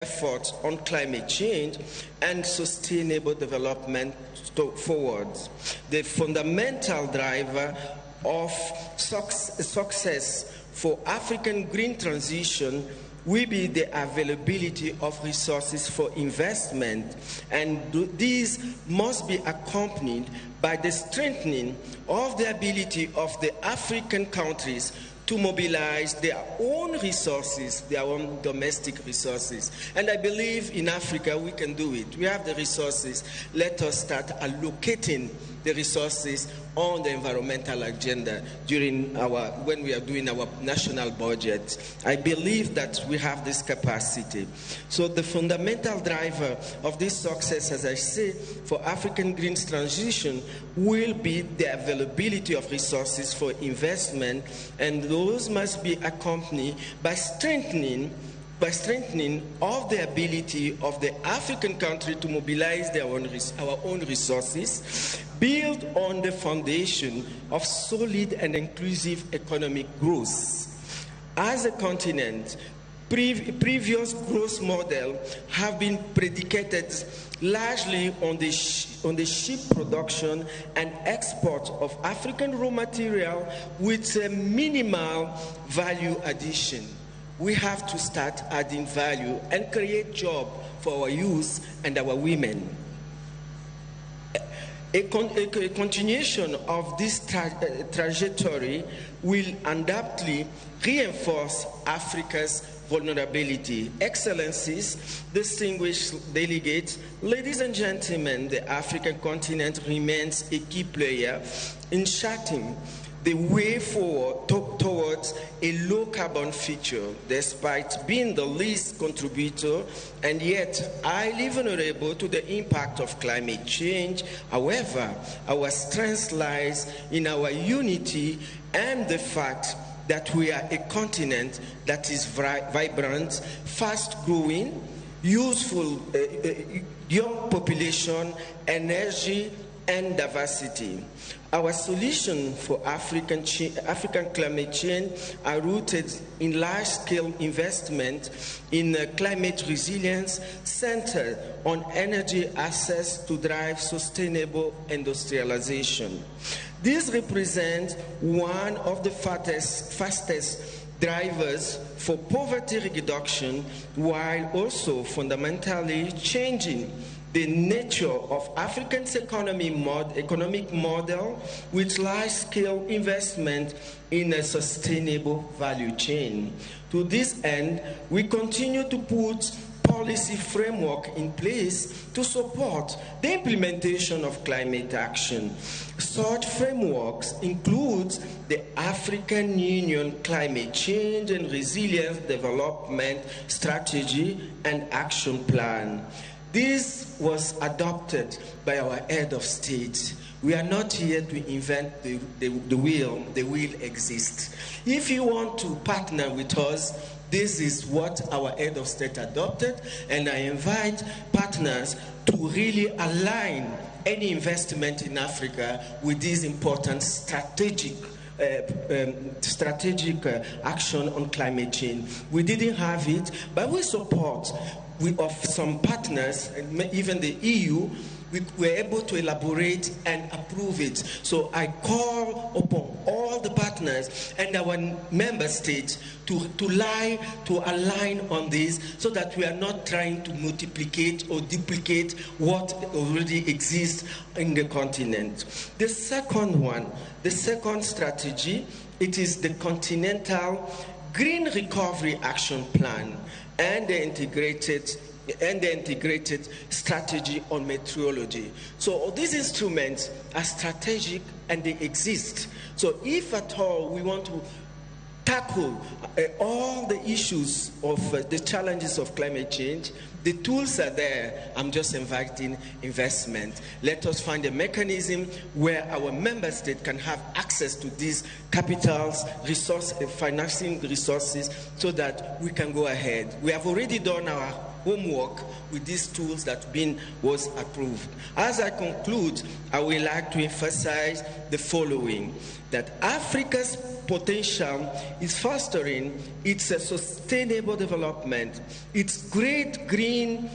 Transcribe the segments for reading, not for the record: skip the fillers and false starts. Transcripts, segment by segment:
efforts on climate change and sustainable development forwards. The fundamental driver of success for African green transition will be the availability of resources for investment, and these must be accompanied by the strengthening of the ability of the African countries to mobilize their own resources, their own domestic resources. And I believe in Africa we can do it. We have the resources. Let us start allocating the resources on the environmental agenda when we are doing our national budget. I believe that we have this capacity. So the fundamental driver of this success, as I say, for African green transition will be the availability of resources for investment, and those must be accompanied by strengthening of the ability of the African country to mobilize our own resources, build on the foundation of solid and inclusive economic growth. As a continent, previous growth models have been predicated largely on the sheep production and export of African raw material with a minimal value addition. We have to start adding value and create jobs for our youth and our women. A continuation of this trajectory will undoubtedly reinforce Africa's vulnerability. Excellencies, distinguished delegates, ladies and gentlemen, the African continent remains a key player in charting the way forward towards a low-carbon future, despite being the least contributor and yet highly vulnerable to the impact of climate change. However, our strength lies in our unity and the fact that we are a continent that is vibrant, fast-growing, useful, young population, energy, and diversity. Our solution for African climate change are rooted in large-scale investment in climate resilience centered on energy access to drive sustainable industrialization. This represents one of the fastest drivers for poverty reduction, while also fundamentally changing the nature of Africa's economic model with large-scale investment in a sustainable value chain. To this end, we continue to put policy framework in place to support the implementation of climate action. Such frameworks include the African Union Climate Change and Resilience Development Strategy and Action Plan. This was adopted by our head of state. We are not here to invent the wheel. The wheel exists. If you want to partner with us, this is what our head of state adopted, and I invite partners to really align any investment in Africa with this important strategic action on climate change. We didn't have it, but we support of some partners, and even the EU, we were able to elaborate and approve it. So I call upon all the partners and our member states to align on this, so that we are not trying to multiplicate or duplicate what already exists in the continent. The second strategy, it is the Continental Green Recovery Action Plan and the integrated strategy on meteorology. So these instruments are strategic and they exist. So if at all we want to tackle all the issues of the challenges of climate change, the tools are there. I'm just inviting investment. Let us find a mechanism where our member state can have access to these capitals, financing resources, so that we can go ahead. We have already done our homework with these tools that was approved. As I conclude, I would like to emphasize the following: that Africa's potential is fostering its sustainable development. Its great green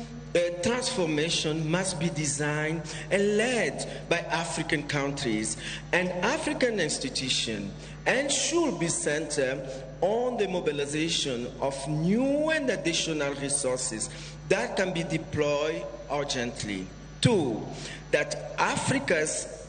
transformation must be designed and led by African countries and African institutions, and should be centered on the mobilization of new and additional resources that can be deployed urgently. 2, that Africa's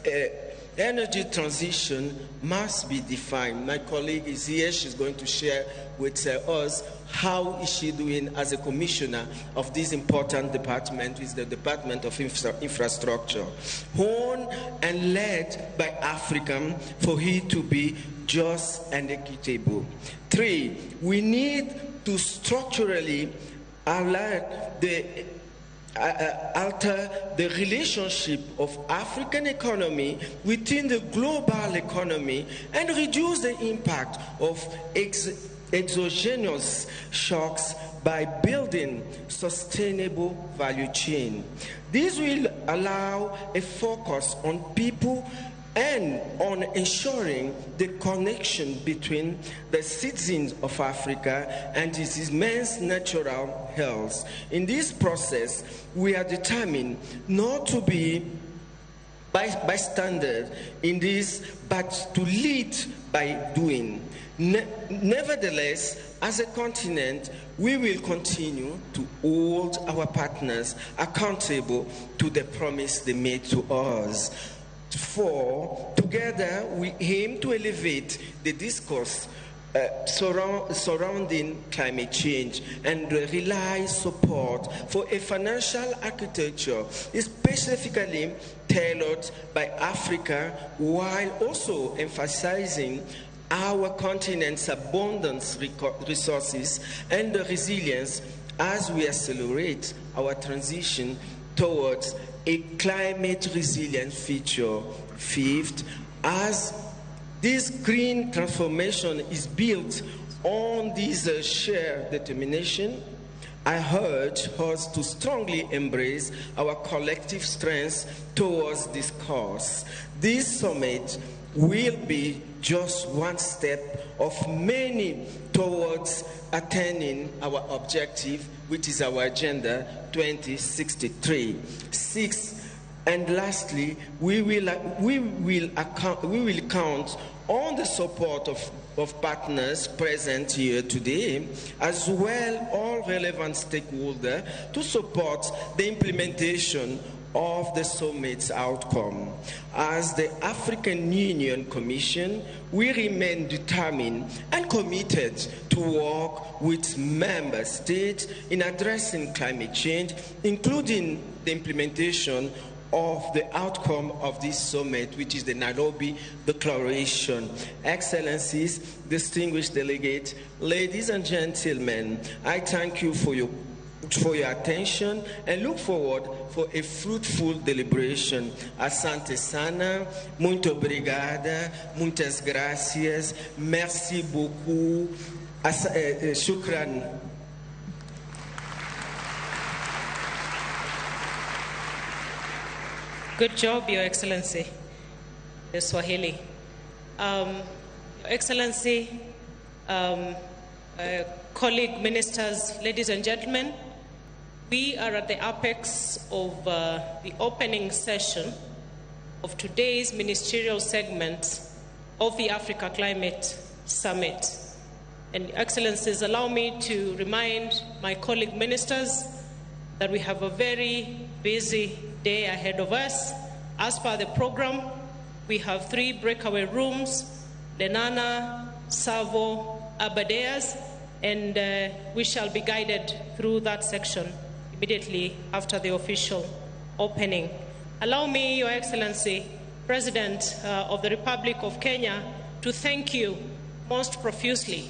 energy transition must be defined. My colleague is here. She's going to share with us how is she doing as a commissioner of this important department, which is the Department of Infrastructure. Honed and led by African for it to be just and equitable. 3, we need to structurally alter the relationship of African economy within the global economy and reduce the impact of exogenous shocks by building sustainable value chain. This will allow a focus on people and on ensuring the connection between the citizens of Africa and its immense natural health. In this process, we are determined not to be bystander in this, but to lead by doing. Nevertheless, as a continent, we will continue to hold our partners accountable to the promise they made to us. 4, together we aim to elevate the discourse surrounding climate change and rely support for a financial architecture specifically tailored by Africa, while also emphasizing our continent's abundant resources and resilience as we accelerate our transition towards a climate resilient future. 5th, as this green transformation is built on this shared determination, I urge us to strongly embrace our collective strengths towards this cause. This summit will be just one step of many towards attaining our objective, which is our Agenda 2063. 6, and lastly, we will count on the support of partners present here today, as well all relevant stakeholders, to support the implementation of the summit's outcome. As the African Union Commission, we remain determined and committed to work with member states in addressing climate change, including the implementation of the outcome of this summit, which is the Nairobi Declaration. Excellencies, distinguished delegates, ladies and gentlemen, I thank you for your attention and look forward for a fruitful deliberation. Asante sana, muito obrigada, muitas gracias, merci beaucoup, shukran. Good job, Your Excellency, the Swahili. Your Excellency, colleague ministers, ladies and gentlemen, we are at the apex of the opening session of today's ministerial segment of the Africa Climate Summit. And Excellencies, allow me to remind my colleague ministers that we have a very busy day ahead of us. As per the program, we have 3 breakaway rooms, Lenana, Savo, Abadeas, and we shall be guided through that section immediately after the official opening. Allow me, Your Excellency, President of the Republic of Kenya, to thank you most profusely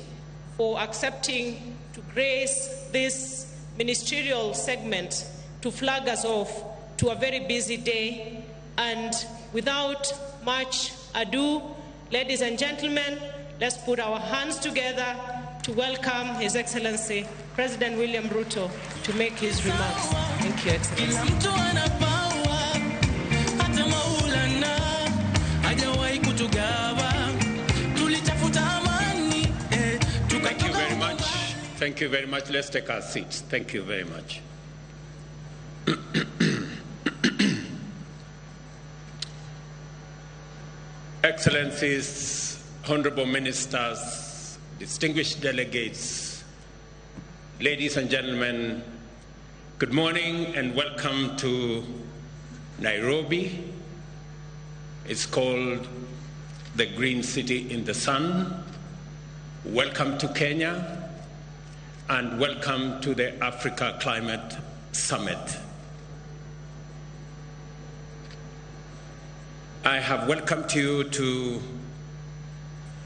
for accepting to grace this ministerial segment to flag us off to a very busy day. And without much ado, ladies and gentlemen, let's put our hands together to welcome His Excellency, President William Ruto to make his remarks. Thank you, Excellency. Thank you very much. Thank you very much. Let's take our seats. Thank you very much. Excellencies, honorable ministers, distinguished delegates, ladies and gentlemen, good morning and welcome to Nairobi. It's called the Green City in the Sun. Welcome to Kenya and welcome to the Africa Climate Summit. I have welcomed you to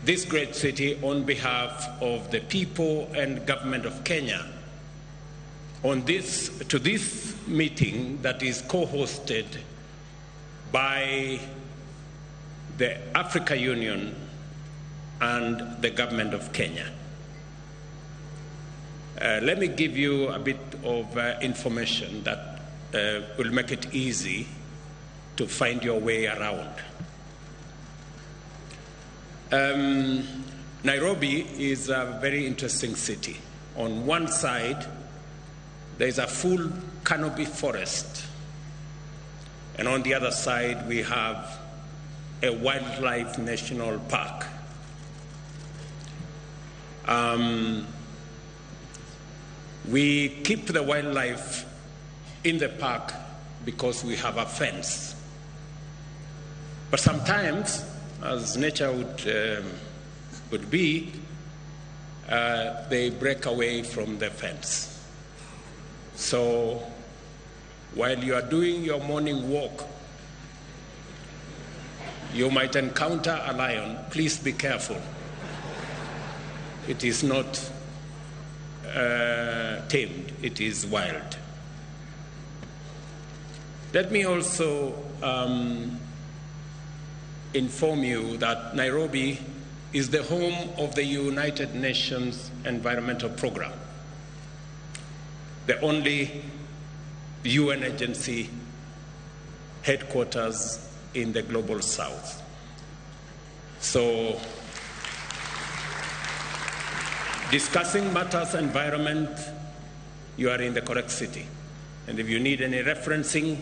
this great city on behalf of the people and government of Kenya to this meeting that is co-hosted by the Africa Union and the government of Kenya. Let me give you a bit of information that will make it easy to find your way around. Nairobi is a very interesting city. On one side, there is a full canopy forest, and on the other side, we have a wildlife national park. We keep the wildlife in the park because we have a fence. But sometimes, as nature would be, they break away from the fence. So while you are doing your morning walk, you might encounter a lion. Please be careful. It is not tamed, it is wild. Let me also inform you that Nairobi is the home of the United Nations Environmental Programme, the only UN agency headquarters in the global south. So, discussing matters environment, you are in the correct city. And if you need any referencing,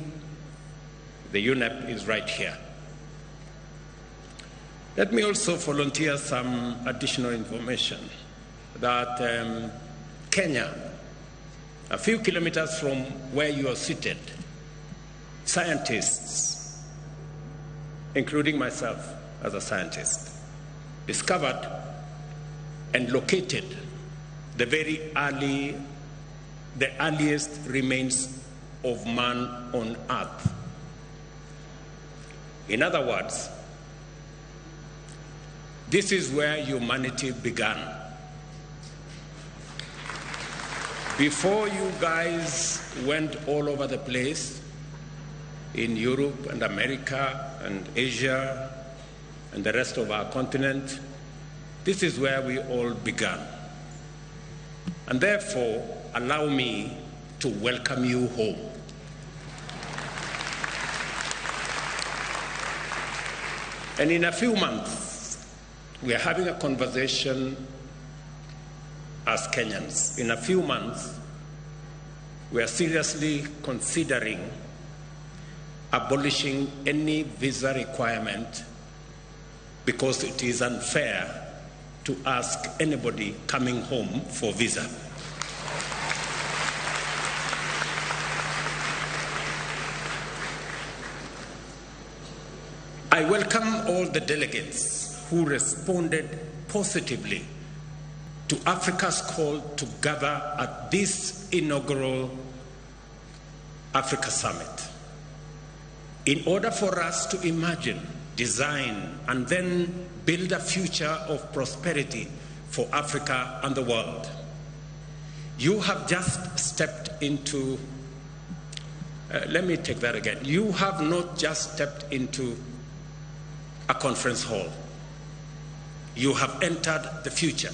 the UNEP is right here. Let me also volunteer some additional information that Kenya, a few kilometers from where you are seated, scientists, including myself as a scientist, discovered and located the earliest remains of man on Earth. In other words, this is where humanity began. Before you guys went all over the place, in Europe and America and Asia and the rest of our continent, this is where we all began. And therefore, allow me to welcome you home. And in a few months, we are having a conversation as Kenyans. In a few months, we are seriously considering abolishing any visa requirement because it is unfair to ask anybody coming home for visa. I welcome all the delegates who responded positively to Africa's call to gather at this inaugural Africa Summit in order for us to imagine, design, and then build a future of prosperity for Africa and the world. You have just stepped into, let me take that again. You have not just stepped into a conference hall. You have entered the future.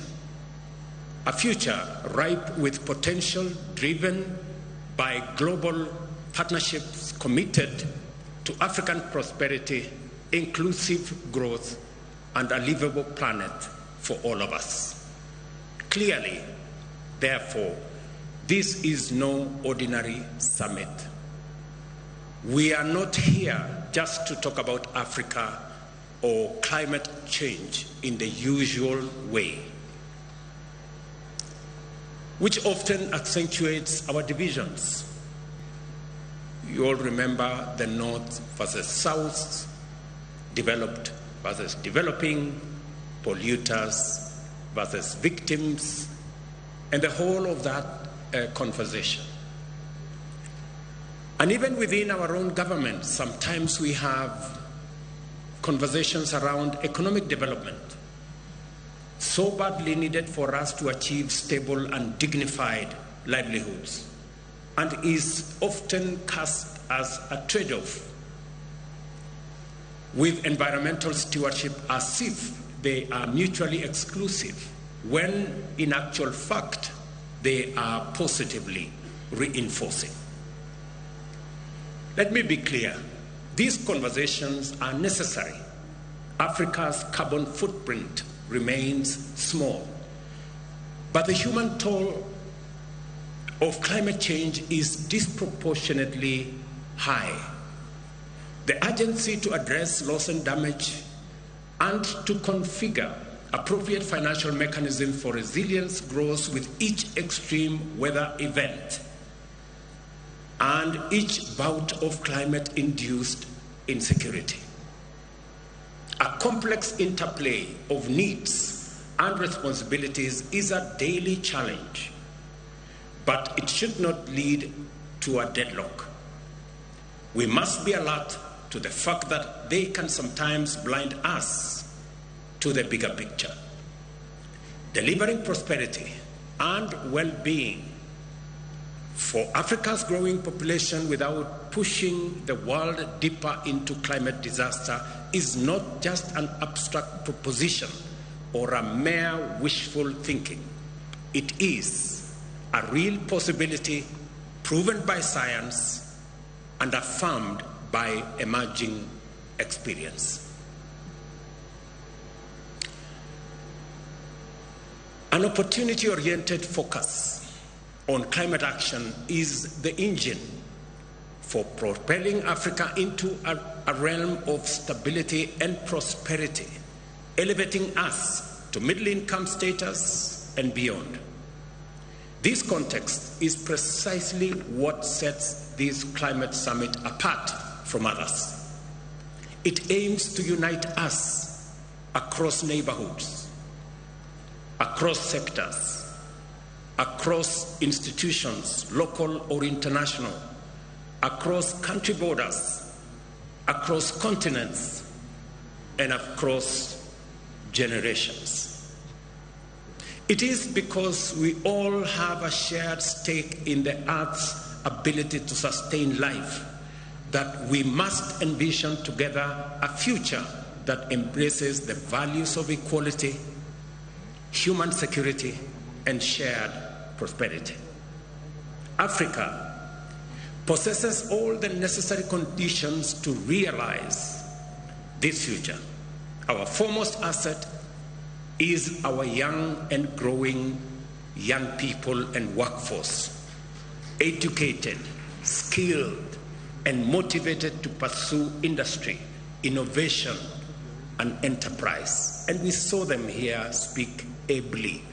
a future ripe with potential driven by global partnerships committed to African prosperity, inclusive growth, and a livable planet for all of us. Clearly, therefore, this is no ordinary summit. We are not here just to talk about Africa or climate change in the usual way, which often accentuates our divisions. You all remember the North versus South, developed versus developing, polluters versus victims, and the whole of that conversation. And even within our own government, sometimes we have conversations around economic development, so badly needed for us to achieve stable and dignified livelihoods, and is often cast as a trade-off with environmental stewardship as if they are mutually exclusive, when in actual fact they are positively reinforcing. Let me be clear, these conversations are necessary. Africa's carbon footprint remains small, but the human toll of climate change is disproportionately high. The urgency to address loss and damage and to configure appropriate financial mechanisms for resilience grows with each extreme weather event and each bout of climate-induced insecurity. A complex interplay of needs and responsibilities is a daily challenge, but it should not lead to a deadlock. We must be alert to the fact that they can sometimes blind us to the bigger picture. Delivering prosperity and well-being for Africa's growing population without pushing the world deeper into climate disaster is not just an abstract proposition or a mere wishful thinking. It is a real possibility proven by science and affirmed by emerging experience. An opportunity-oriented focus on climate action is the engine for propelling Africa into a realm of stability and prosperity, elevating us to middle-income status and beyond. This context is precisely what sets this climate summit apart from others. It aims to unite us across neighborhoods, across sectors, across institutions, local or international, across country borders, across continents, and across generations. It is because we all have a shared stake in the Earth's ability to sustain life that we must envision together a future that embraces the values of equality, human security, and shared prosperity. Africa possesses all the necessary conditions to realize this future. Our foremost asset is our young and growing young people and workforce, educated, skilled, and motivated to pursue industry, innovation, and enterprise. And we saw them here speak ably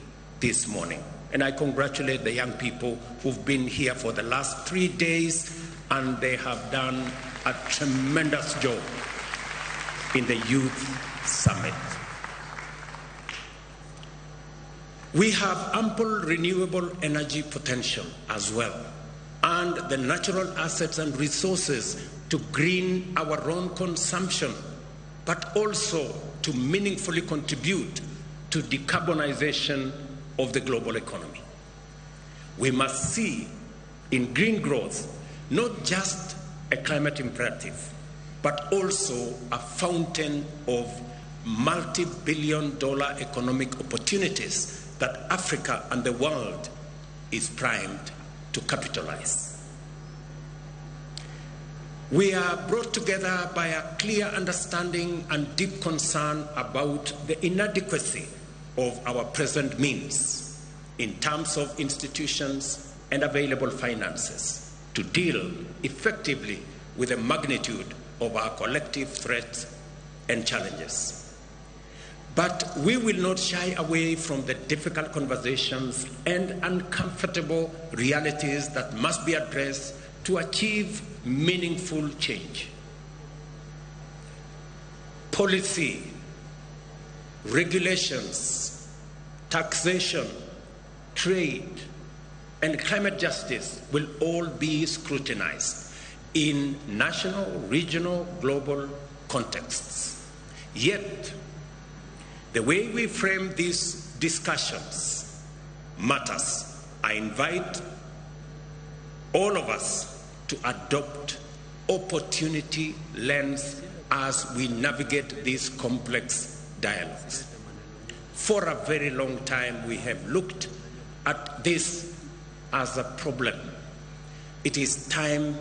this morning. And I congratulate the young people who've been here for the last 3 days, and they have done a tremendous job in the Youth Summit. We have ample renewable energy potential as well, and the natural assets and resources to green our own consumption, but also to meaningfully contribute to decarbonization of the global economy. We must see in green growth not just a climate imperative, but also a fountain of multi-billion-dollar economic opportunities that Africa and the world is primed to capitalize. We are brought together by a clear understanding and deep concern about the inadequacy of our present means in terms of institutions and available finances to deal effectively with the magnitude of our collective threats and challenges. But we will not shy away from the difficult conversations and uncomfortable realities that must be addressed to achieve meaningful change. Policy, regulations, taxation, trade, and climate justice will all be scrutinized in national, regional, global contexts. Yet, the way we frame these discussions matters. I invite all of us to adopt opportunity lens as we navigate these complex dialogues. For a very long time, we have looked at this as a problem. It is time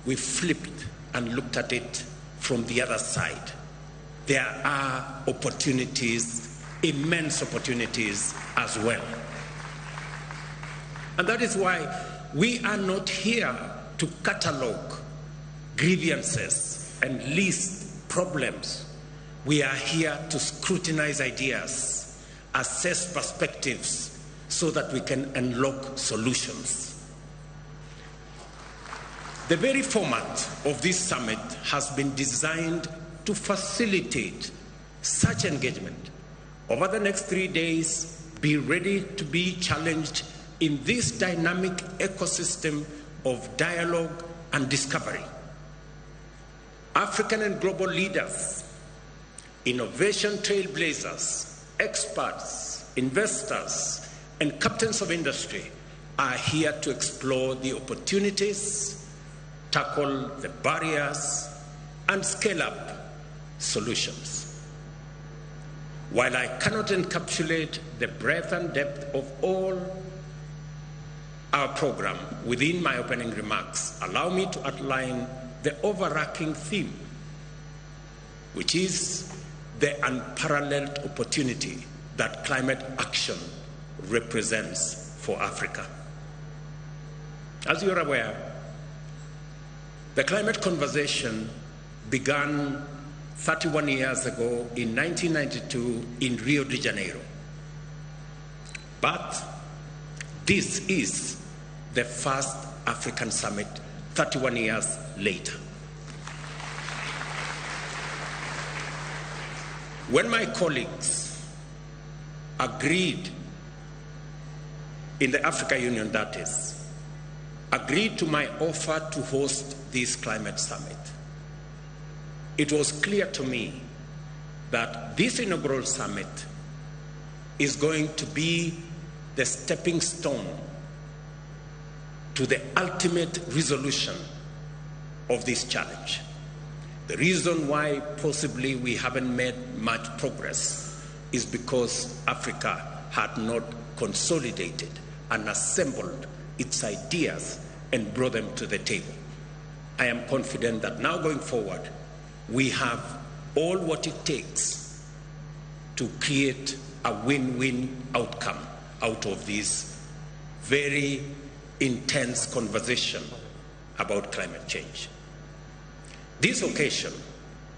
we flipped and looked at it from the other side. There are opportunities, immense opportunities as well. And that is why we are not here to catalog grievances and list problems. We are here to scrutinize ideas, assess perspectives, so that we can unlock solutions. The very format of this summit has been designed to facilitate such engagement. Over the next 3 days, be ready to be challenged in this dynamic ecosystem of dialogue and discovery. African and global leaders, innovation trailblazers, experts, investors, and captains of industry are here to explore the opportunities, tackle the barriers, and scale up solutions. While I cannot encapsulate the breadth and depth of all our program within my opening remarks, allow me to outline the overarching theme, which is the unparalleled opportunity that climate action represents for Africa. As you're aware, the climate conversation began 31 years ago in 1992 in Rio de Janeiro. But this is the first African summit 31 years later. When my colleagues agreed in the Africa Union, that is, agreed to my offer to host this climate summit, it was clear to me that this inaugural summit is going to be the stepping stone to the ultimate resolution of this challenge. The reason why possibly we haven't made much progress is because Africa had not consolidated and assembled its ideas and brought them to the table. I am confident that now going forward, we have all what it takes to create a win-win outcome out of this very intense conversation about climate change. This occasion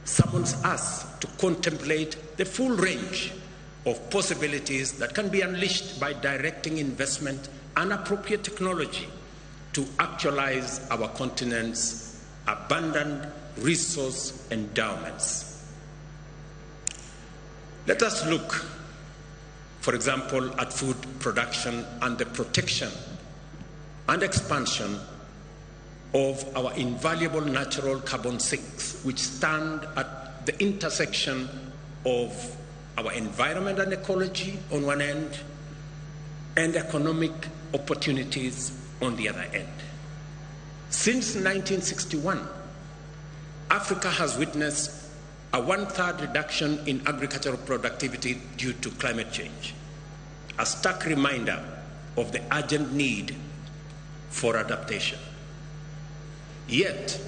summons us to contemplate the full range of possibilities that can be unleashed by directing investment and appropriate technology to actualize our continent's abundant resource endowments. Let us look, for example, at food production and the protection and expansion of our invaluable natural carbon sinks, which stand at the intersection of our environment and ecology on one end and economic opportunities on the other end. Since 1961, Africa has witnessed a 1/3 reduction in agricultural productivity due to climate change. a stark reminder of the urgent need for adaptation. Yet,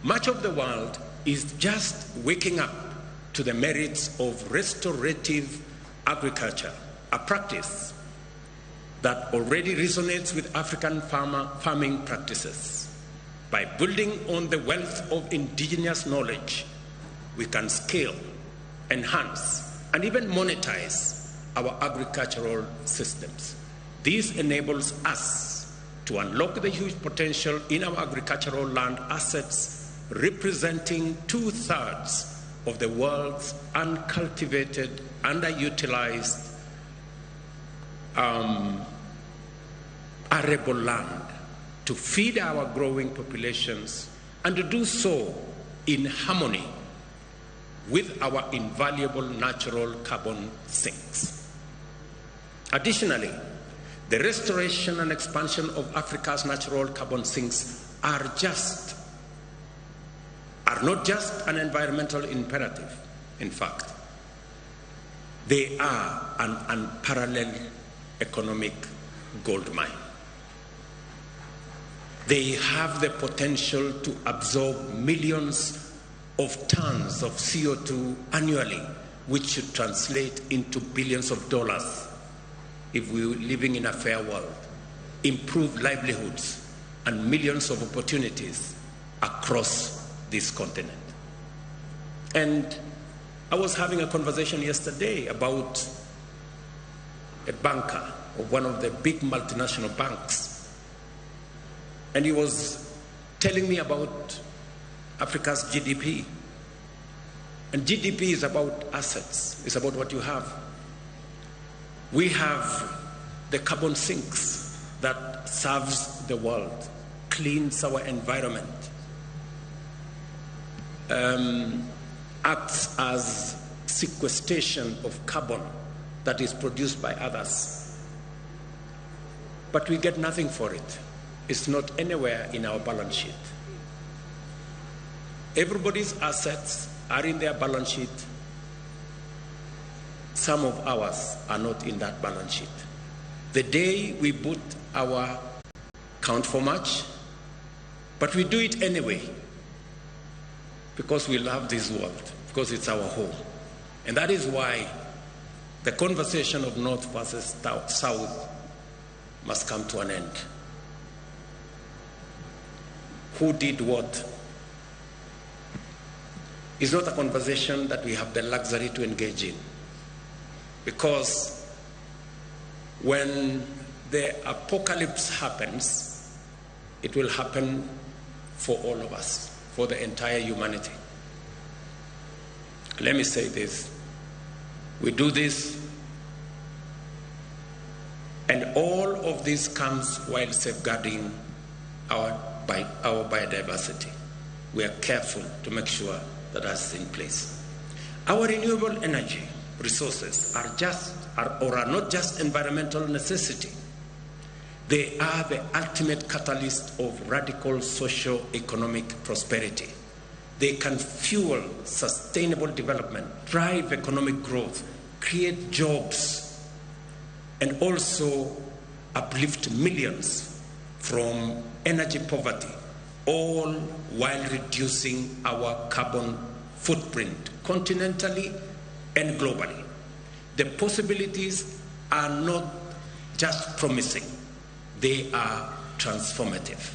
much of the world is just waking up to the merits of restorative agriculture, a practice that already resonates with African farming practices. By building on the wealth of indigenous knowledge, we can scale, enhance, and even monetize our agricultural systems. This enables us to unlock the huge potential in our agricultural land assets, representing 2/3 of the world's uncultivated, underutilized arable land, to feed our growing populations, and to do so in harmony with our invaluable natural carbon sinks. Additionally, the restoration and expansion of Africa's natural carbon sinks are not just an environmental imperative. In fact, they are an unparalleled economic gold mine. They have the potential to absorb millions of tons of CO2 annually, which should translate into billions of dollars if we were living in a fair world, improve livelihoods, and millions of opportunities across this continent. And I was having a conversation yesterday about a banker of one of the big multinational banks, and he was telling me about Africa's GDP. And GDP is about assets, it's about what you have. We have the carbon sinks that serves the world, cleans our environment, acts as sequestration of carbon that is produced by others. But we get nothing for it. It's not anywhere in our balance sheet. Everybody's assets are in their balance sheet. Some of ours are not in that balance sheet. The day we put our count for much, but we do it anyway because we love this world, because it's our home. And that is why the conversation of North versus South must come to an end. Who did what? It's not a conversation that we have the luxury to engage in, because when the apocalypse happens, it will happen for all of us, for the entire humanity. Let me say this. We do this, and all of this comes while safeguarding our biodiversity. We are careful to make sure that that's in place. Our renewable energy resources are not just environmental necessity. They are the ultimate catalyst of radical socio-economic prosperity. They can fuel sustainable development, drive economic growth, create jobs, and also uplift millions from energy poverty, all while reducing our carbon footprint continentally and globally. The possibilities are not just promising, they are transformative.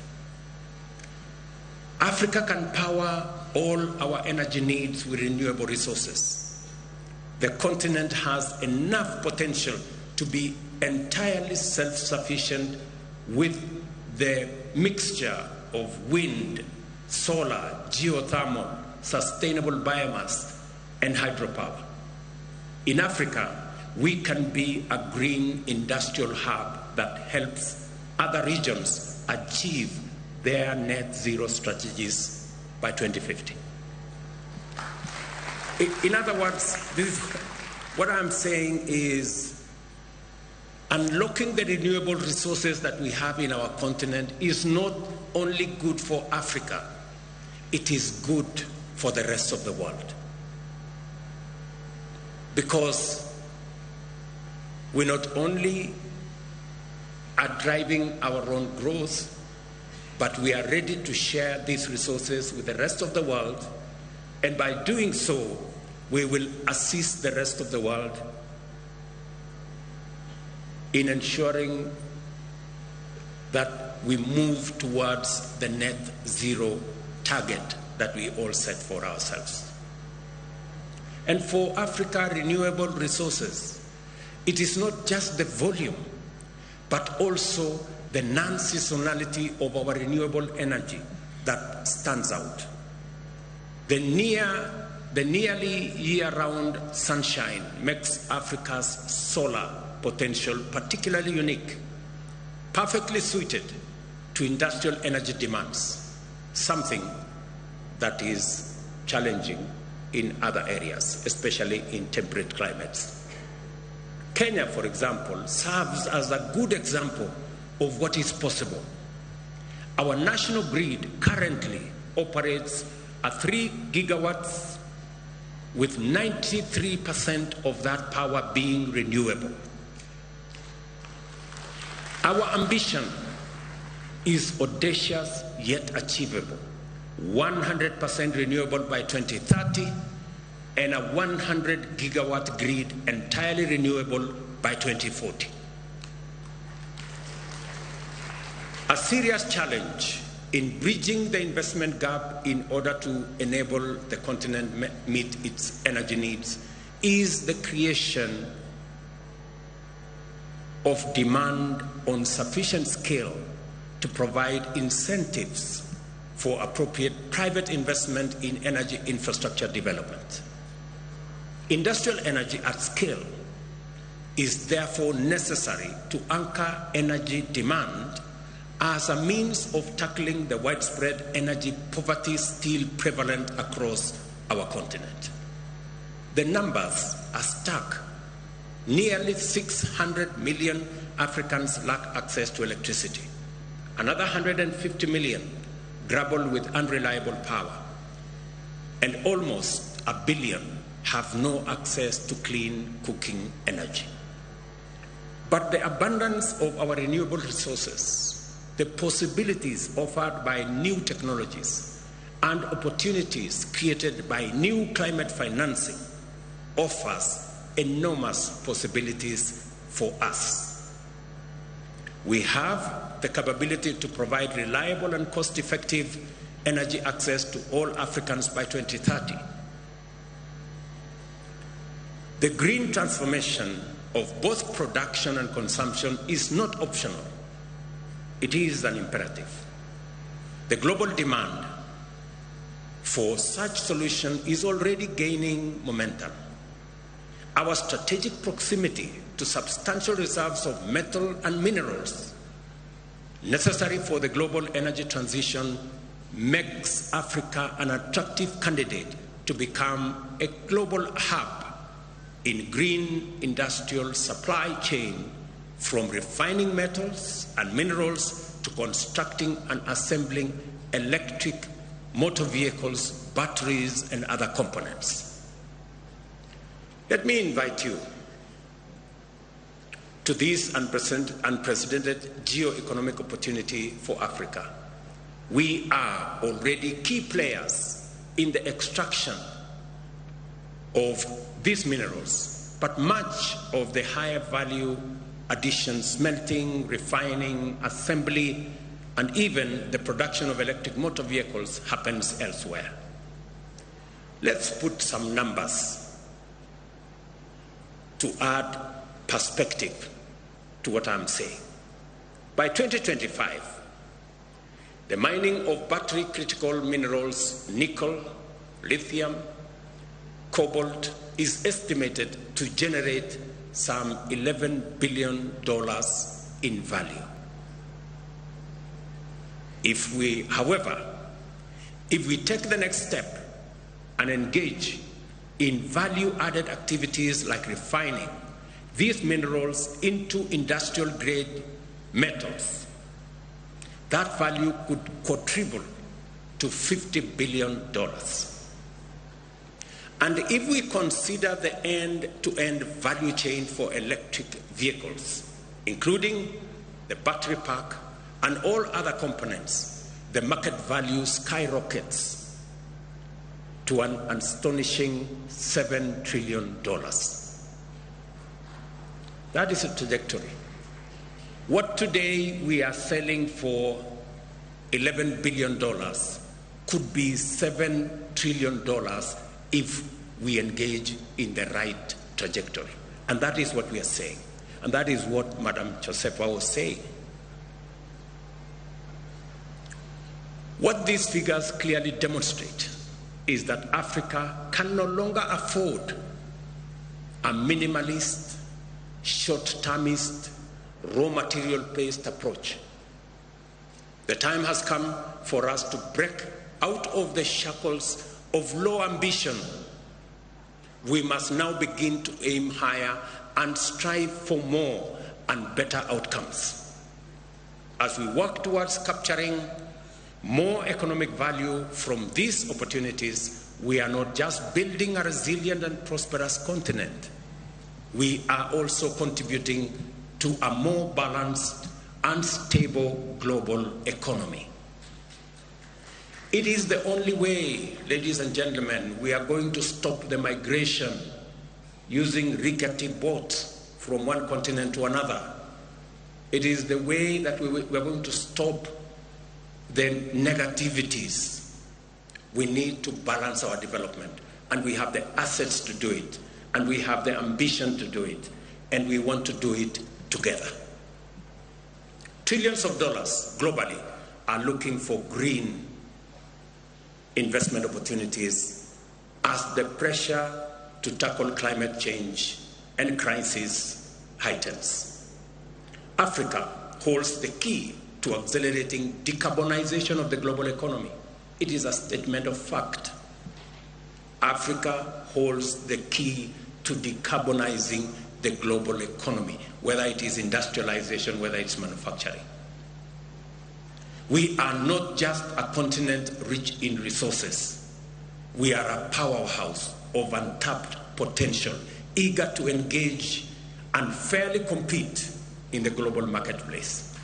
Africa can power all our energy needs with renewable resources. The continent has enough potential to be entirely self-sufficient with the mixture of wind, solar, geothermal, sustainable biomass, and hydropower. In Africa, we can be a green industrial hub that helps other regions achieve their net zero strategies by 2050. In other words, what I'm saying is unlocking the renewable resources that we have in our continent is not only good for Africa, it is good for the rest of the world. Because we not only are driving our own growth, but we are ready to share these resources with the rest of the world, and by doing so, we will assist the rest of the world in ensuring that we move towards the net zero target that we all set for ourselves. And for Africa, renewable resources, it is not just the volume, but also the non-seasonality of our renewable energy that stands out. The nearly year-round sunshine makes Africa's solar potential particularly unique, perfectly suited to industrial energy demands, something that is challenging in other areas, especially in temperate climates. Kenya, for example, serves as a good example of what is possible. Our national grid currently operates at 3 gigawatts, with 93% of that power being renewable. Our ambition is audacious yet achievable: 100% renewable by 2030 and a 100 gigawatt grid entirely renewable by 2040. A serious challenge in bridging the investment gap in order to enable the continent meet its energy needs is the creation of demand on sufficient scale to provide incentives for appropriate private investment in energy infrastructure development. Industrial energy at scale is therefore necessary to anchor energy demand as a means of tackling the widespread energy poverty still prevalent across our continent. The numbers are stark. Nearly 600 million Africans lack access to electricity. Another 150 million grapple with unreliable power. And almost 1 billion have no access to clean cooking energy. But the abundance of our renewable resources, the possibilities offered by new technologies, and opportunities created by new climate financing offers enormous possibilities for us. We have the capability to provide reliable and cost-effective energy access to all Africans by 2030. The green transformation of both production and consumption is not optional. It is an imperative. The global demand for such solution is already gaining momentum. Our strategic proximity to substantial reserves of metal and minerals necessary for the global energy transition makes Africa an attractive candidate to become a global hub in green industrial supply chain, from refining metals and minerals to constructing and assembling electric motor vehicles, batteries, and other components. Let me invite you to this unprecedented geo-economic opportunity for Africa. We are already key players in the extraction of these minerals, but much of the higher value addition, smelting, refining, assembly, and even the production of electric motor vehicles happens elsewhere. Let's put some numbers to add perspective to what I'm saying. By 2025, the mining of battery critical minerals, nickel, lithium, cobalt, is estimated to generate some $11 billion in value. However, if we take the next step and engage in value-added activities like refining these minerals into industrial-grade metals, that value could quadruple to $50 billion. And if we consider the end-to-end value chain for electric vehicles, including the battery pack and all other components, the market value skyrockets to an astonishing $7 trillion. That is a trajectory. What today we are selling for $11 billion could be $7 trillion if we engage in the right trajectory. And that is what we are saying. And that is what Madam Josefa was saying. What these figures clearly demonstrate is that Africa can no longer afford a minimalist, short-termist, raw material-based approach. The time has come for us to break out of the shackles of low ambition. We must now begin to aim higher and strive for more and better outcomes. As we work towards capturing more economic value from these opportunities, we are not just building a resilient and prosperous continent. We are also contributing to a more balanced and stable global economy. It is the only way, ladies and gentlemen, we are going to stop the migration using rickety boats from one continent to another. It is the way that we are going to stop the negativities. We need to balance our development, and we have the assets to do it, and we have the ambition to do it, and we want to do it together. Trillions of dollars globally are looking for green investment opportunities as the pressure to tackle climate change and crisis heightens. Africa holds the key to accelerating decarbonization of the global economy. It is a statement of fact. Africa holds the key to decarbonizing the global economy, whether it is industrialization, whether it's manufacturing. We are not just a continent rich in resources. We are a powerhouse of untapped potential, eager to engage and fairly compete in the global marketplace.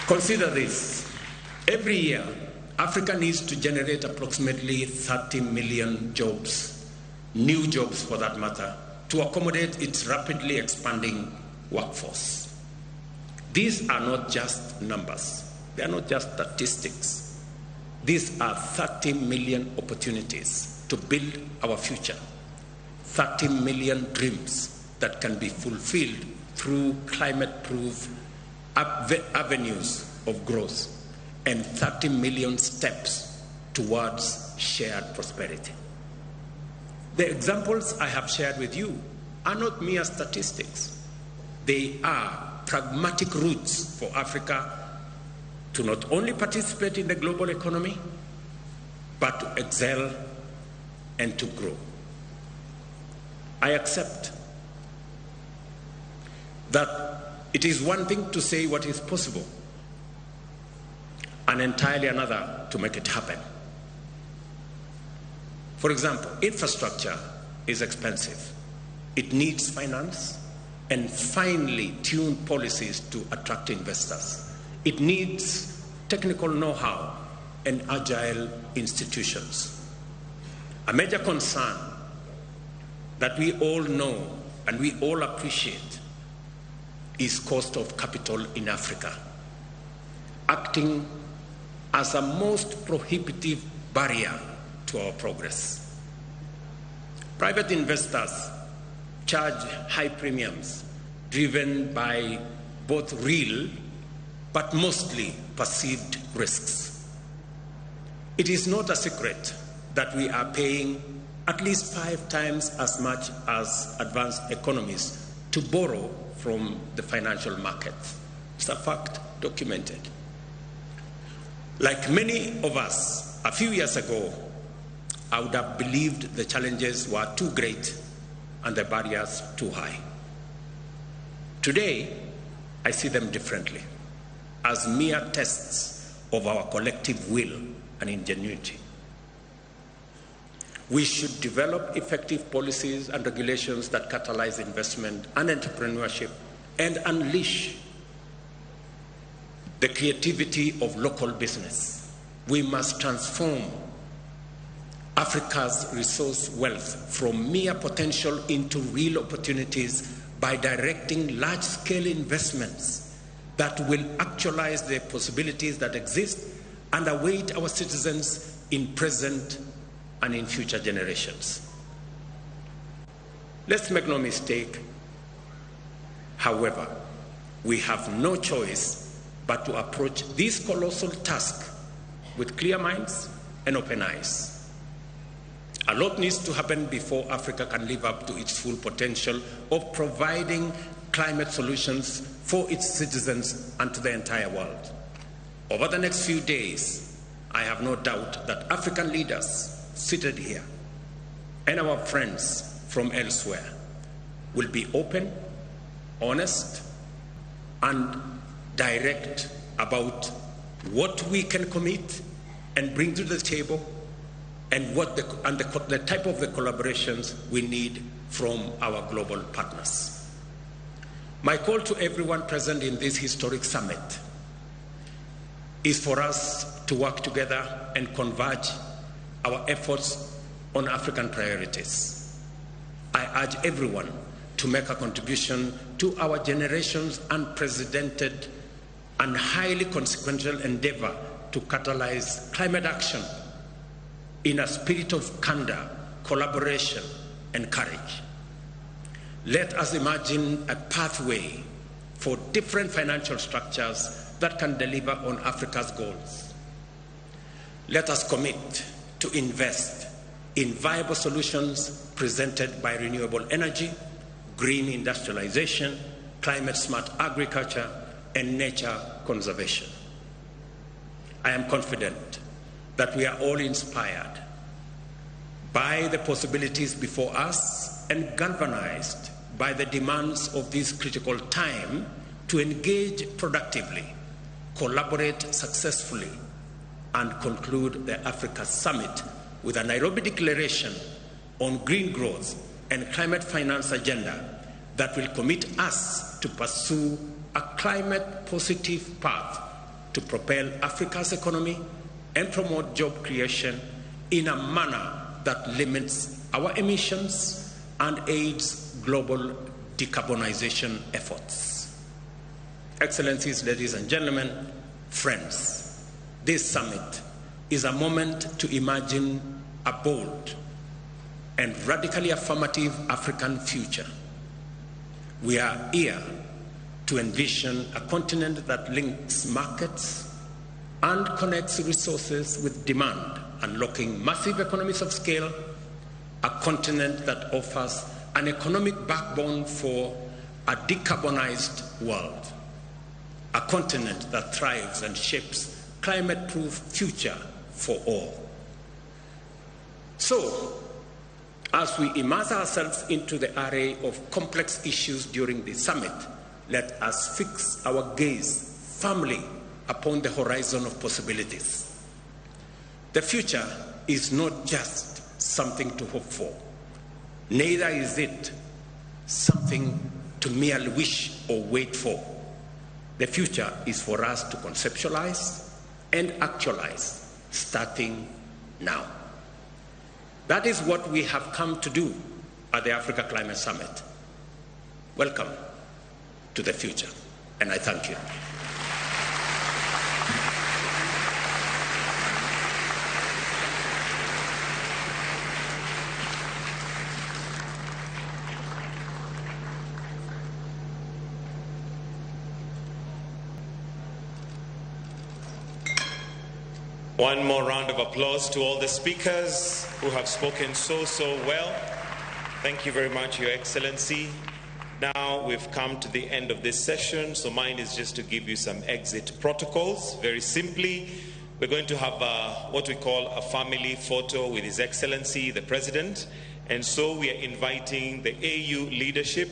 Consider this. Every year, Africa needs to generate approximately 30 million jobs, new jobs for that matter, to accommodate its rapidly expanding workforce. These are not just numbers. They are not just statistics. These are 30 million opportunities to build our future. 30 million dreams that can be fulfilled through climate-proof avenues of growth, and 30 million steps towards shared prosperity. The examples I have shared with you are not mere statistics. They are pragmatic routes for Africa to not only participate in the global economy, but to excel and to grow. I accept that it is one thing to say what is possible, and entirely another to make it happen. For example, infrastructure is expensive. It needs finance and finely tuned policies to attract investors. It needs technical know-how and agile institutions. A major concern that we all know and we all appreciate is cost of capital in Africa, acting as a most prohibitive barrier to our progress. Private investors charge high premiums driven by both real but mostly perceived risks. It is not a secret that we are paying at least 5 times as much as advanced economies to borrow from the financial markets. It's a fact, documented. Like many of us, a few years ago, I would have believed the challenges were too great and the barriers too high. Today, I see them differently, as mere tests of our collective will and ingenuity. We should develop effective policies and regulations that catalyze investment and entrepreneurship and unleash the creativity of local business. We must transform Africa's resource wealth from mere potential into real opportunities by directing large-scale investments that will actualize the possibilities that exist and await our citizens in present and in future generations. Let's make no mistake, however, we have no choice but to approach this colossal task with clear minds and open eyes. A lot needs to happen before Africa can live up to its full potential of providing climate solutions for its citizens and to the entire world. Over the next few days, I have no doubt that African leaders seated here and our friends from elsewhere will be open, honest, and direct about what we can commit and bring to the table and the type of the collaborations we need from our global partners. My call to everyone present in this historic summit is for us to work together and converge our efforts on African priorities. I urge everyone to make a contribution to our generation's unprecedented and highly consequential endeavor to catalyze climate action in a spirit of candor, collaboration, and courage. Let us imagine a pathway for different financial structures that can deliver on Africa's goals. Let us commit to invest in viable solutions presented by renewable energy, green industrialization, climate-smart agriculture, and nature conservation. I am confident that we are all inspired by the possibilities before us and galvanized by the demands of this critical time to engage productively, collaborate successfully, and conclude the Africa Summit with a Nairobi Declaration on green growth and climate finance agenda that will commit us to pursue a climate-positive path to propel Africa's economy and promote job creation in a manner that limits our emissions and aids global decarbonization efforts. Excellencies, ladies and gentlemen, friends, this summit is a moment to imagine a bold and radically affirmative African future. We are here to envision a continent that links markets and connects resources with demand, unlocking massive economies of scale, a continent that offers an economic backbone for a decarbonized world, a continent that thrives and shapes climate-proof future for all. So, as we immerse ourselves into the array of complex issues during the summit, let us fix our gaze firmly upon the horizon of possibilities. The future is not just something to hope for, neither is it something to merely wish or wait for. The future is for us to conceptualize and actualize, starting now. That is what we have come to do at the Africa Climate Summit. Welcome to the future, and I thank you. One more round of applause to all the speakers who have spoken so well. Thank you very much, Your Excellency. Now we've come to the end of this session, so mine is just to give you some exit protocols. Very simply, we're going to have what we call a family photo with His Excellency, the President. And so we are inviting the AU leadership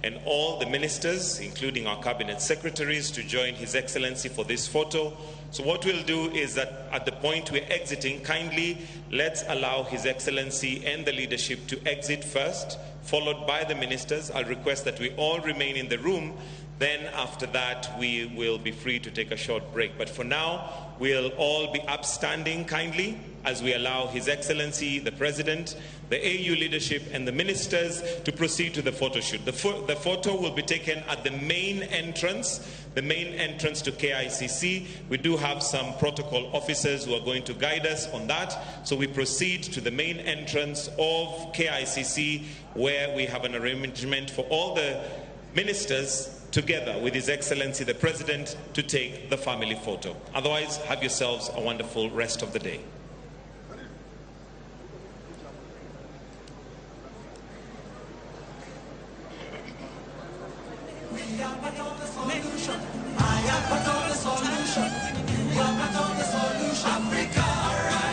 and all the ministers, including our cabinet secretaries, to join His Excellency for this photo. So what we'll do is that at the point we're exiting, kindly let's allow His Excellency and the leadership to exit first, followed by the ministers. I'll request that we all remain in the room. Then after that, we will be free to take a short break. But for now, we'll all be upstanding kindly as we allow His Excellency, the President, the AU leadership, and the ministers to proceed to the photo shoot. The photo will be taken at the main entrance to KICC. We do have some protocol officers who are going to guide us on that. So we proceed to the main entrance of KICC, where we have an arrangement for all the ministers together with His Excellency the President to take the family photo. Otherwise, have yourselves a wonderful rest of the day.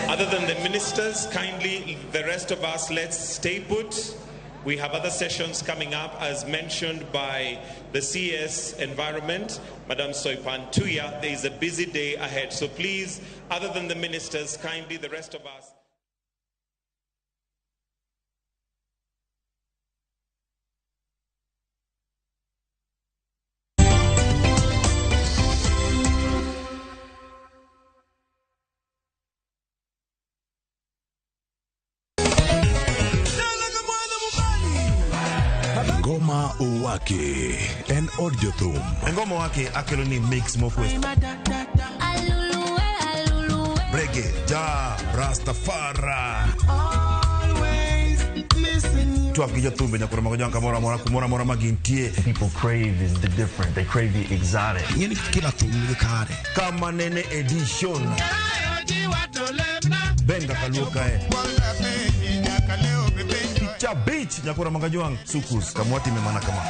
Other than the ministers, kindly, the rest of us, let's stay put. We have other sessions coming up, as mentioned by the CS Environment, Madam Soipan Tuya. There is a busy day ahead. So please, other than the ministers, kindly, the rest of us. Ngoma Uwake and Odjothum. Ngoma Uwake Akeloni makes more quest. Reggae, Ja, Rastafari. Always listen. People crave is the different. They crave the exotic. Kamanene edition. Benga kaluka Cha beach nyakura mangajuang sukus kamwati memana kama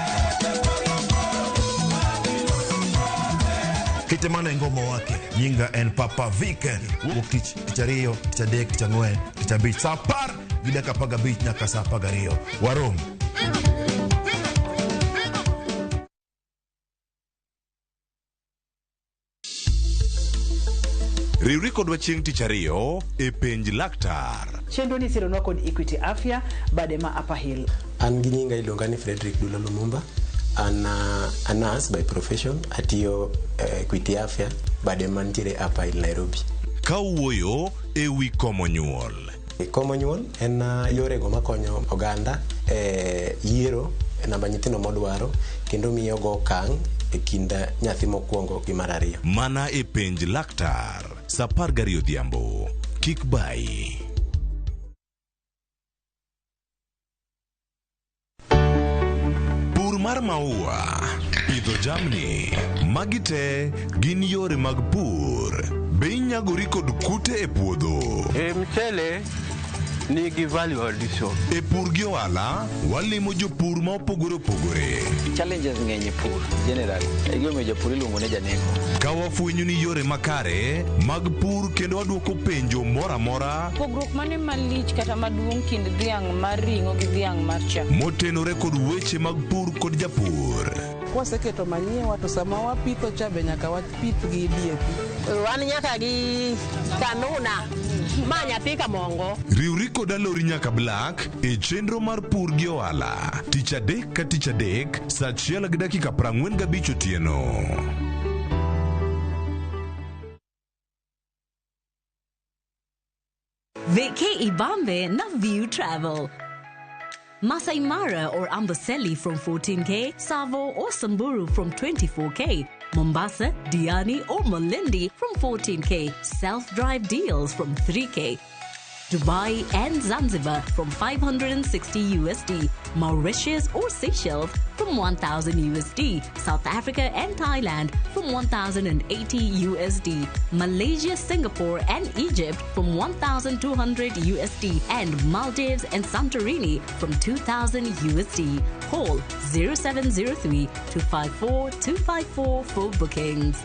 Kitemana Ngoma Uwake Yinga and Papa Viken Wukich Kichario Kichadek Kichangwe Kichabich Sapar Gidaka paga beach nyaka sapaga Rio Warom Riuriko dwa chieng' tich ariyo e penj laktar. Chenro ni sironwa kod Equity Afya Badema Upper Hill. An gi nyinga iluonga ni Frederick Dula Lumumba. An a nurse by profession. Atiyo Equity Afya Badema ntiere Upper Hill, Nairobi. Kawuoyo e wi komo nyuol. Komo nyuol en yorego makonyo oganda yiero namba nyithindo modwaro kendo miyo go okang' e kinda nyathi mokwongo gi mar ariyo. Mana e penj laktar. Sapar gari odhiambo. Kik bai. Pur mar maua, pidho jamni, magi te gin yore mag pur. Be inyagori kod kute e puodho. Mchele nigi value addition. E pur gi ohala, walimo jopur ma opogore opogore. Challenges ng'eny e pur generally. Egome jopur iluongo ne janeko. Ka wafwenyo ni yore makare mag pur kendo waduoko penjo mora mora. Pogruok mane malich kata maduong' kind dhiang' mar ring'o gi dhiang' mar chak. Motenore kod weche mag pur kod japur. Kwaseketo manyiwa to sama wapitho cha be nyaka wapith gi DAP. Wan nyaka gi kanuna ma nyathi kamongo. Riwri kod alori nyaka Black e chenro mar pur gi ohala. Tich adek ka tich adek, saa 1:45 otieno. Veke Ibambe na View Travel. Masai Mara or Amboseli from 14K, Savo or Samburu from 24K, Mombasa, Diani or Malindi from 14K, self-drive deals from 3K, Dubai and Zanzibar from 560 USD, Mauritius or Seychelles from 1,000 USD, South Africa and Thailand from 1,080 USD, Malaysia, Singapore and Egypt from 1,200 USD, and Maldives and Santorini from 2,000 USD. Call 0703 254 254 for bookings.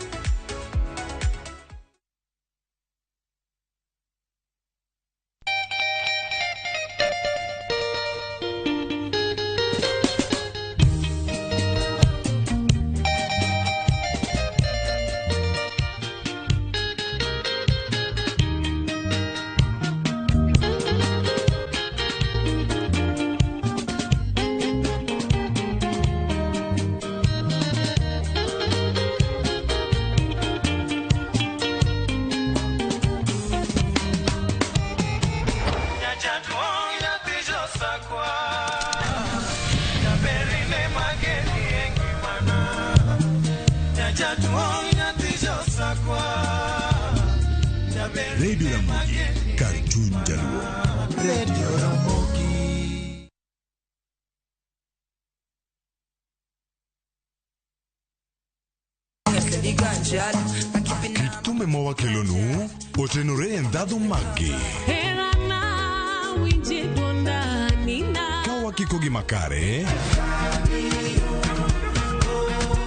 Radio Ramogi, Cartoon Jaluo. Radio Ramogi. Kitume mowa kelonu, otenore endado magi. Kawa kikogi makare.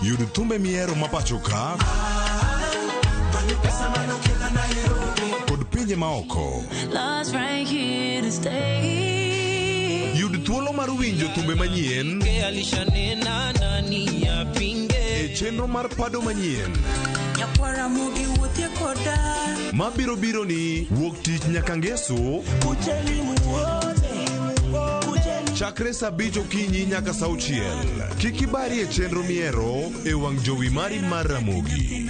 Yudu tumbe miero mapachoka. Kod pinje maoko. Yudu thuolo mar winjo tumbe manyien. E chenro mar pado manyien. Mabiro biro ni wuok tich nyaka ngeso. Chakre saa 5 okinyi nyaka saa 6. Kik ibari e chenro miero e wang' jowi mari mar Ramogi.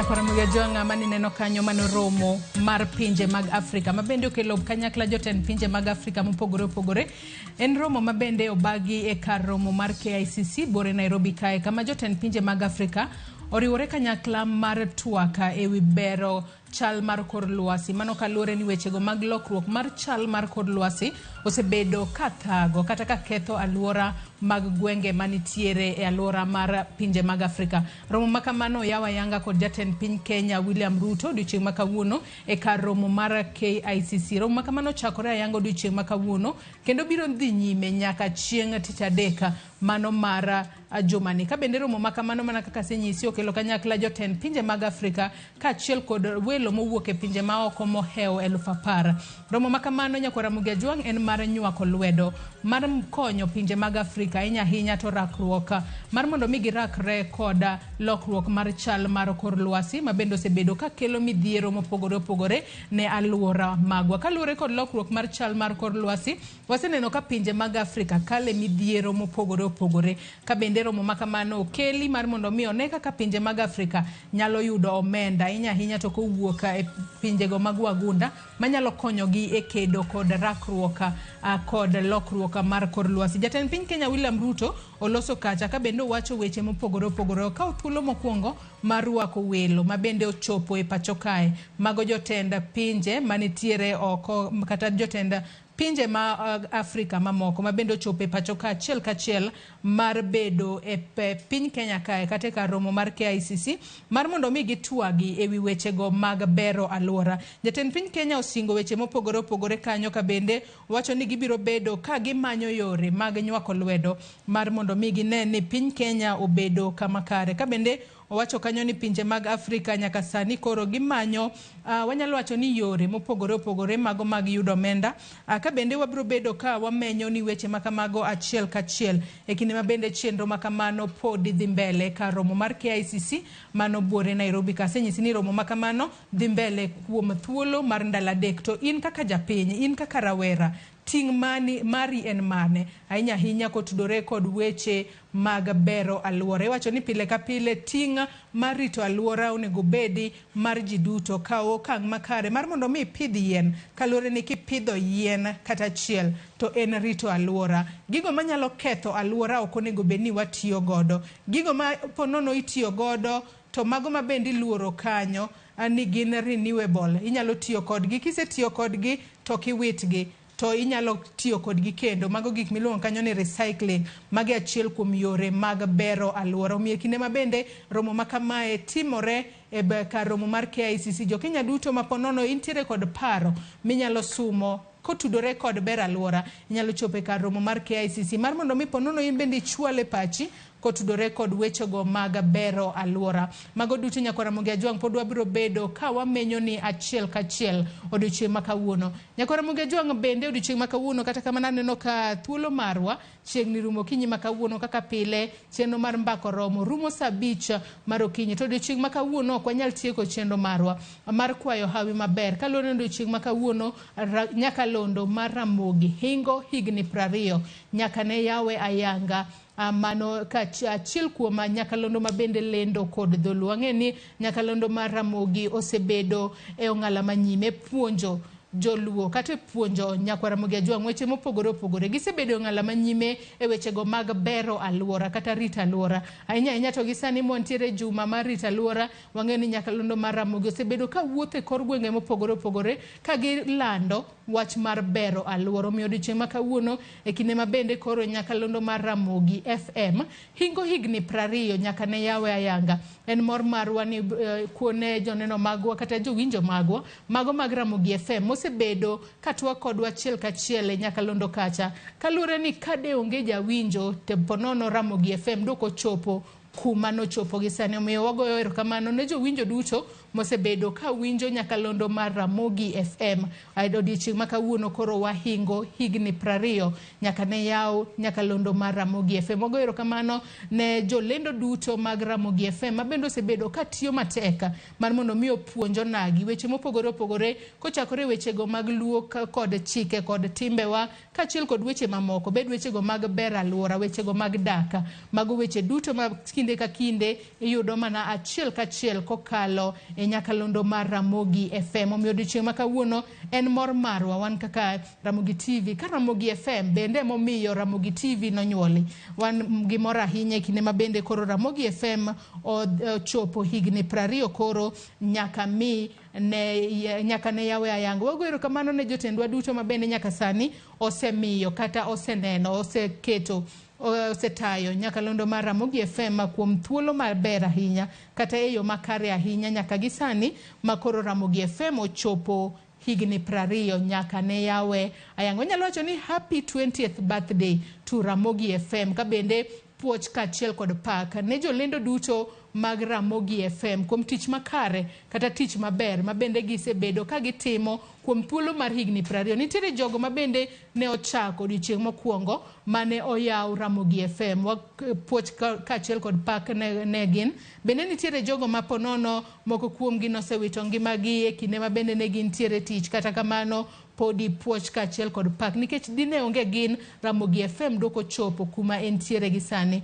Ramogi joanga mani neno kanyo mano romo mar pinje mag Afrika mabende okelo kanyakla jotend pinje mag Afrika mopogore opogore. En romo mabende obagi e kar romo mar KICC bore Nairobi kae kama jotend pinje mag Afrika oriwore kanyakla mar twaka ewi bero chal mar kor lwasi. Mano kaluwore ni wechego mag lokruok mar chal mar kor lwasi osebedo kathago kata ka ketho aluora mag gwenge manitiere e aluora mar pinje mag Afrika. Romo makamano yawa yanga kod jatend piny Kenya William Ruto odiochieng' makawuono e kar romo mar KICC. Romo makamano chakore ayango odiochieng' makawuono kendo biro dhi nyime nyaka chieng' tich adek mano mar jumani. Ka bende romo makamano mana kaka senyisi okelo kanyakla jotend pinje mag Afrika kaachiel kod welo mowuok e pinje maoko mohewo 10,000. Romo makamano nyako Ramogi Juang en mar nywako lwedo mar konyo pinje mag Afrika hinya to rakruok mar mondo mi girakre kod lokruok mar chal mar kor lwasi mabende osebedo ka kelo midhiero mopogore opogore ne aluora magwa. Kaluwore kod lokruok mar chal mar kor lwasi waseneno ka pinje mag Afrika kale midhiero mopogore opogore. Ka bende romo makamano okeli mar mondo mi one kaka pinje mag Afrika nyalo yudo omenda hinya to kowuok e pinjego mag wagunda manyalo konyogi e kedo kod rakruok kod lokruok mar kor lwasi. Jatend piny Kenya William Ruto oloso kacha ka bende owacho weche mopogore opogore ka thuolo mokwongo mar rwako welo mabende ochopo e pacho kae mago jotend pinje manitiere oko kata jotend pinje ma Afrika mamoko mabende ochopo e pacho kachiel mar bedo e piny Kenya kae kata ka romo mar KICC mar mondo mi gitwagi ewi wechego mag bero aluora. Jatend piny Kenya osingo weche mopogore opogore kanyo ka bende wacho ni gibiro bedo ka gimanyo yore mag nywako lwedo mar mondo mi gine ni piny Kenya obedo kama kare. Ka bende owacho kanyo ni pinje mag Afrika nyaka sani koro gimanyo wanyalo wacho ni yore mopogore opogore mago mag yudo omenda. Ka bende wabiro bedo ka wamenyo ni weche makamago achiel kachiel e kinde mabende chenro makamano pod dhi mbele ka romo mar KICC mano buore Nairobi ka. Senyisi ni romo makamano dhi mbele kuom thuolo mar ndalo 3 to in kaka japiny, in kaka rawera ting mari en mane hinya kotudore kod weche mag bero aluora. Wacho ni pile ka pile ting mar rito aluora onego bedi mar ji duto kawo okang' makare mar mondo mi pidh yien kaluwore ni kipidho yien kata chiel to en rito aluora. Gigo manyalo ketho aluora ok onego bedni watiyo godo. Gigo ma ponono itiyo godo to mago mabendi luoro kanyo ni gin renewable inyalo tiyo kodgi. Kisetiyo kodgi to kiwitgi to inyalo tiyo kodgi kendo. Mago gik miluongo kanyo ni recycling magi achiel kuom yore mag bero aluora. Omiyo kinde mabende romo makamae timore e kar romo mar KICC jo Kenya duto maponono intiere kod paro minyalo sumo kotudore kod bero aluora inyalo chope kar romo mar KICC mar mondo mi ponono in bende chwale pachi kotudore kod wechego mag bero aluora. Mago duto nyako Ramogi Juang pod wabiro bedo ka wamenyo ni achiel kachiel odiochieng' makawuono. Nyako Ramogi Juang bende odiochieng' makawuono kata kamano aneno ka thuolo marwa chiegni rumo kinyi makawuono kaka pile chenro mar mbako romo rumo saa 5 mar okinyi to odiochieng' makawuono ok wanyal tieko chenro marwa mar kwayo hawi maber kaluwore ni odiochieng' makawuono nyaka londo mar Ramogi hingo higni 20 nyaka ne yawe ayanga mano achiel kuom nyakalondo mabende lendo kod dholuo. Ang'e ni nyakalondo mar Ramogi osebedo e ong'ala manyime puonjo joluo kata puonjo nyakwa Ramogi Ajwang' weche mopogore opogore. Gisebedo ng'ala manyime e wechego mag bero alwora kata rito alwora. Ahinya to gisani montiere juma mar rito alwora, wang'eyo ni nyakalondo mar Ramogi osebedo ka wuotho e kor gwenge mopogore opogore ka gilando wach mar bero alwora. Omiyo odiochieng' ma kawuono e kinde ma bende koro nyakalondo mar Ramogi FM hingo higni 20 nyaka ne yawe ayanga. En mor marwa ni kuone joneno magwa kata jowinjo magwa mago mag Ramogi FM mosebedo katwa kodwa achiel kachiel e nyakalondo kacha. Kaluwore ni kade onge jawinjo temponono Ramogi FM doko chopo kuma nochopo gi sani. Omiyo wagoyo erokamano ne jowinjo duto mosebedo ka winjo nyakalondo mar Ramogi FM. Odiochieng' ma kawuono koro wahingo higni 20 nyaka ne yaw nyakalondo mar Ramogi FM. Wagoyo erokamano ne jolendo duto mag Ramogi FM ma bende osebedo ka tiyo matek mar mondo mi opuonjo nagi weche mopogore opogore, kochakore wechego mag luo kod chike kod timbewa kaachiel kod weche mamoko, bed wechego mag bero alwora, wechego mag dak, mago weche duto ma kinde ka kinde iyudo mana achiel kachiel kokalo e nyakalondo mar Ramogi FM. Omiyo odiochieng' ma kawuono en mor marwa wan kaka Ramogi TV ka Ramogi FM bende momiyo Ramogi TV nonyuoli. Wan gimor ahinya e kinde ma bende koro Ramogi FM ochopo higni 20 koro nyaka ne yawe ayanga. Wagoyo erokamano ne jotendwa duto ma bende nyaka sani osemiyo kata oseneno osetayo nyakalondo mar Ramogi FM kuom thuolo maber ahinya kata e yo makare ahinya nyaka gisani makoro Ramogi FM ochopo higni 20 nyaka ne yawe ayanga. Wanyalo wacho ni happy 20th birthday to Ramogi FM ka bende puoch kaachiel kod pak ne jolendo duto mag Ramogi FM kuom tich makare kata tich maber ma bende gisebedo ka gitimo kuom thuolo mar higni 20. Nitiere jogo ma bende ne ochako odiochieng' mokwongo mane oyaw Ramogi FM. Puoch kaachiel kod pak ne gin. Bende nitiere jogo ma ponono moko kuomgi nosewito ngimagi e kinde ma bende ne gintiere tich, kata kamano podi puoch kaachiel kod pak nikech dine onge gin Ramogi FM doko chopo kuma entiere gi sani.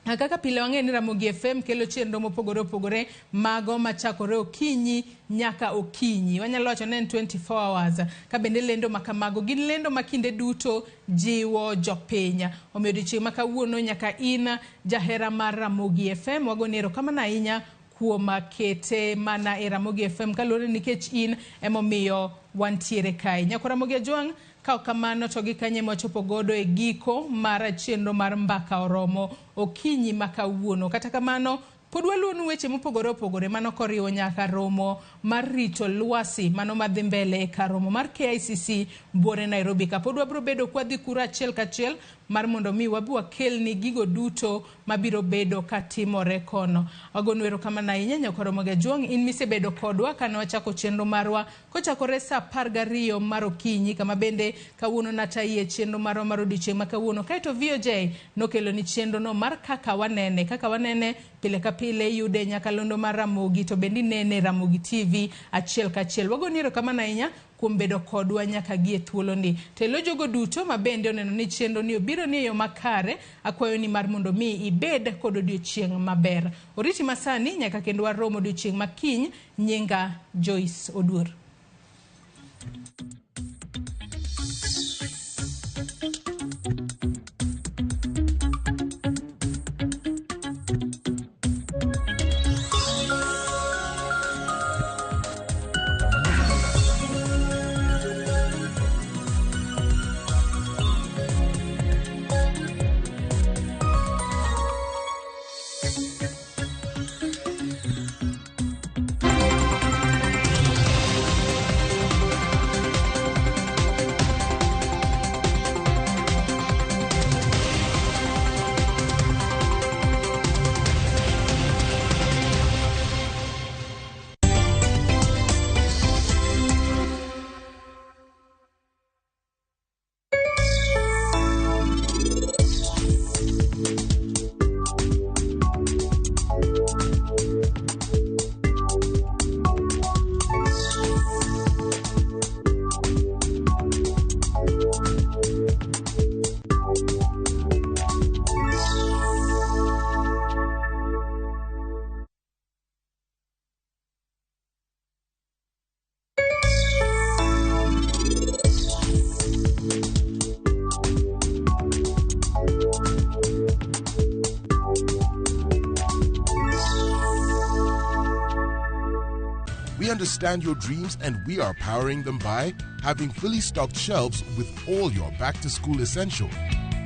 Kaka pile wang'e ni Ramogi FM kelo chenro mopogore opogore mago machakore okinyi nyaka okinyi. Wanyalo wacho ni 24 hours. Ka bende lendo makamago gin lendo makinde duto jiwo jopiny. Omiyo odiochieng' ma kawuono nyaka in jahera mar Ramogi FM wagoni erokamano ahinya kuom kete mana e Ramogi FM kaluwore nikech in emomiyo wantiere kae. Nyakwa Ramogi Ajwang' ka kamano to gi kanye mochopo godo e giko mar chenro mar mbaka oromo okinyi makawuono. Kata kamano pod waluonu weche mopogore opogore mano koriwo nyaka romo mar rito lwasi mano madhi mbele e kar romo mar KICC buore Nairobi ka. Pod wabro bedo kwadhi kura achiel kachiel mar mondo mi wabi wakelni gigo duto mabiro bedo katimore kono. Wagonu erokamano ahinya nyakwa Ramogi Ajwang' in misebedo kodwa kane wachako chenro marwa kochakore saa 12 mar okinyi kama bende kawuono natayie chenro marwa mar odiochieng' ma kawuono. Kaeto VOJ nokelo ni chenro no mar kaka wanene pile ka pile yude nyakalondo mar Ramogi to bende nene Ramogi TV achiel kachiel. Wagonu erokamano ahinya kuom bedo kodwa nyaka gie thuolo ni. Telo jogo duto ma bende oneno ni chenro ni obiro ni yo makare, akwayo ni mar mondo mi ibed kod odiochieng' maber. Oriti masani nyaka kendo waromo odiochieng' makiny. Nyinga Joyce Oduor. We understand your dreams and we are powering them by having fully stocked shelves with all your back-to-school essentials.